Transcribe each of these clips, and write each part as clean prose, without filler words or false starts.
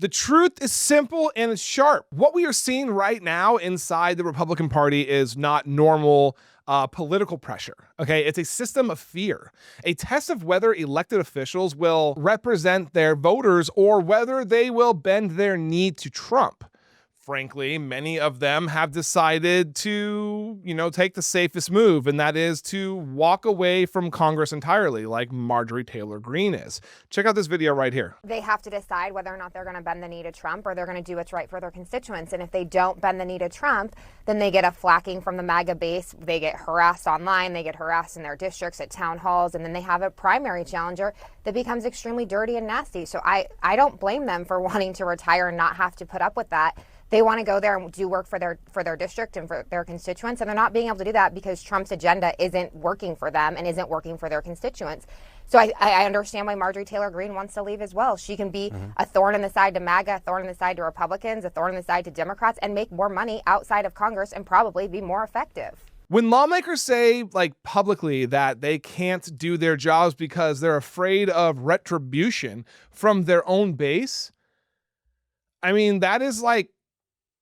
The truth is simple and it's sharp. What we are seeing right now inside the Republican Party is not normal political pressure. Okay, it's a system of fear, a test of whether elected officials will represent their voters or whether they will bend their knee to Trump. Frankly, many of them have decided to, take the safest move, and that is to walk away from Congress entirely, like Marjorie Taylor Greene is. Check out this video right here. They have to decide whether or not they're going to bend the knee to Trump or they're going to do what's right for their constituents. And if they don't bend the knee to Trump, then they get a flacking from the MAGA base. They get harassed online. They get harassed in their districts at town halls. And then they have a primary challenger that becomes extremely dirty and nasty. So I don't blame them for wanting to retire and not have to put up with that. They want to go there and do work for their district and for their constituents, and they're not being able to do that because Trump's agenda isn't working for them and isn't working for their constituents. So I understand why Marjorie Taylor Greene wants to leave as well. She can be a thorn in the side to MAGA, a thorn in the side to Republicans, a thorn in the side to Democrats, and make more money outside of Congress and probably be more effective. When lawmakers say, publicly that they can't do their jobs because they're afraid of retribution from their own base, I mean, that is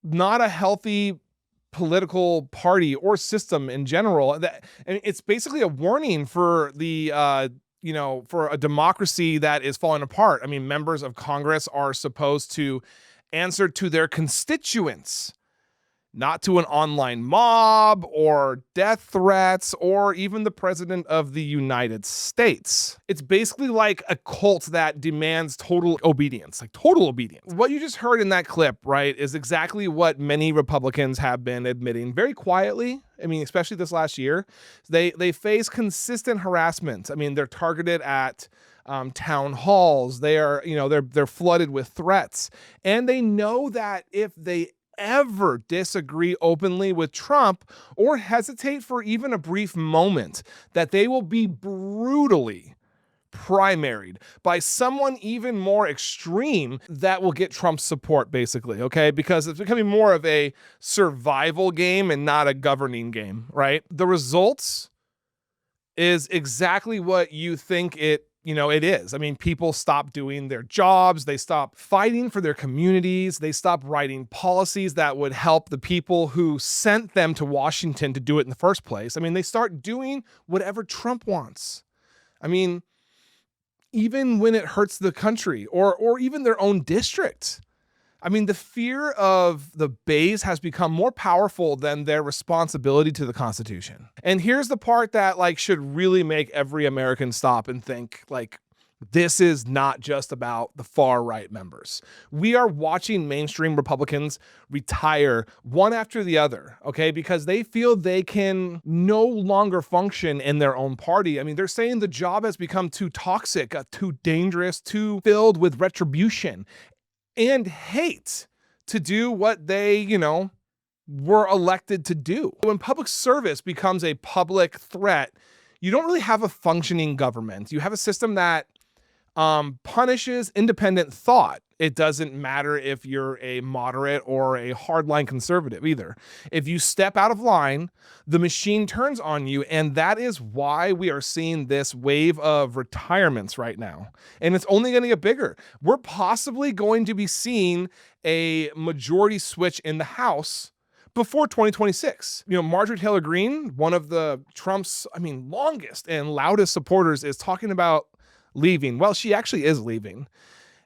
not a healthy political party or system in general. It's basically a warning for for a democracy that is falling apart. I mean, members of Congress are supposed to answer to their constituents, not to an online mob or death threats or even the president of the United States. It's basically like a cult that demands total obedience, total obedience. What you just heard in that clip, right, is exactly what many Republicans have been admitting very quietly. I mean, especially this last year, they face consistent harassment. I mean, they're targeted at town halls. They are, they're flooded with threats, and they know that if they ever disagree openly with Trump or hesitate for even a brief moment, that they will be brutally primaried by someone even more extreme that will get Trump's support, basically, okay? Because it's becoming more of a survival game and not a governing game, right? The results is exactly what you think it is. I mean, people stop doing their jobs. They stop fighting for their communities. They stop writing policies that would help the people who sent them to Washington to do it in the first place. I mean, they start doing whatever Trump wants. I mean, even when it hurts the country or even their own district. I mean, the fear of the base has become more powerful than their responsibility to the Constitution. And here's the part that should really make every American stop and think, this is not just about the far right members. We are watching mainstream Republicans retire one after the other, okay? Because they feel they can no longer function in their own party. I mean, they're saying the job has become too toxic, too dangerous, too filled with retribution and hate to do what they, were elected to do. When public service becomes a public threat, you don't really have a functioning government. You have a system that punishes independent thought. It doesn't matter if you're a moderate or a hardline conservative either. If you step out of line, the machine turns on you, and that is why we are seeing this wave of retirements right now. And it's only going to get bigger. We're possibly going to be seeing a majority switch in the House before 2026. Marjorie Taylor Greene, one of the Trump's, longest and loudest supporters, is talking about leaving. Well, she actually is leaving.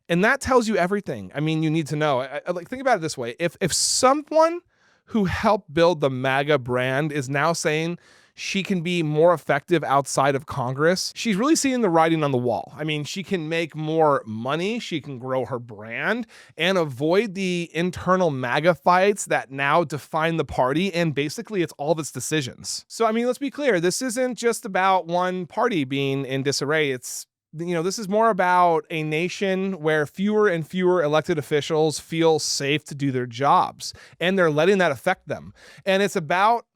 And that tells you everything. I mean, you need to know. Think about it this way. If someone who helped build the MAGA brand is now saying she can be more effective outside of Congress, she's really seeing the writing on the wall. I mean, she can make more money, she can grow her brand, and avoid the internal MAGA fights that now define the party, and basically it's all of its decisions. So, let's be clear. This isn't just about one party being in disarray. This is more about a nation where fewer and fewer elected officials feel safe to do their jobs, and they're letting that affect them. And it's about,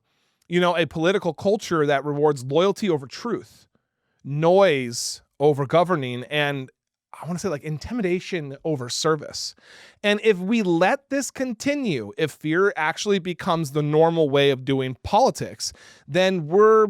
a political culture that rewards loyalty over truth, noise over governing, and I want to say intimidation over service. And if we let this continue, if fear actually becomes the normal way of doing politics, then we're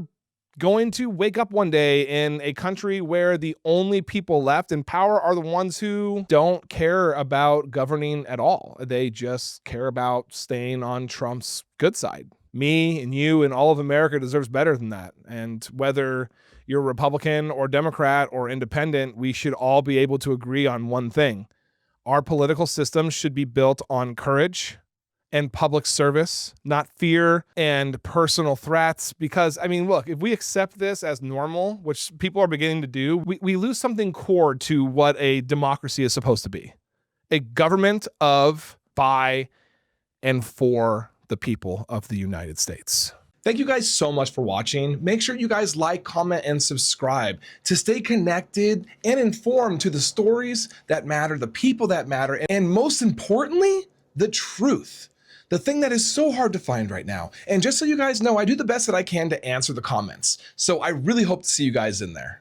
going to wake up one day in a country where the only people left in power are the ones who don't care about governing at all. They just care about staying on Trump's good side. Me and you and all of America deserves better than that. And whether you're Republican or Democrat or independent, we should all be able to agree on one thing. Our political system should be built on courage and public service, not fear and personal threats. Because, I mean, look, if we accept this as normal, which people are beginning to do, we lose something core to what a democracy is supposed to be. A government of, by, and for the people of the United States. Thank you guys so much for watching. Make sure you guys like, comment, and subscribe to stay connected and informed to the stories that matter, the people that matter, and most importantly, the truth. The thing that is so hard to find right now. And just so you guys know, I do the best that I can to answer the comments. So I really hope to see you guys in there.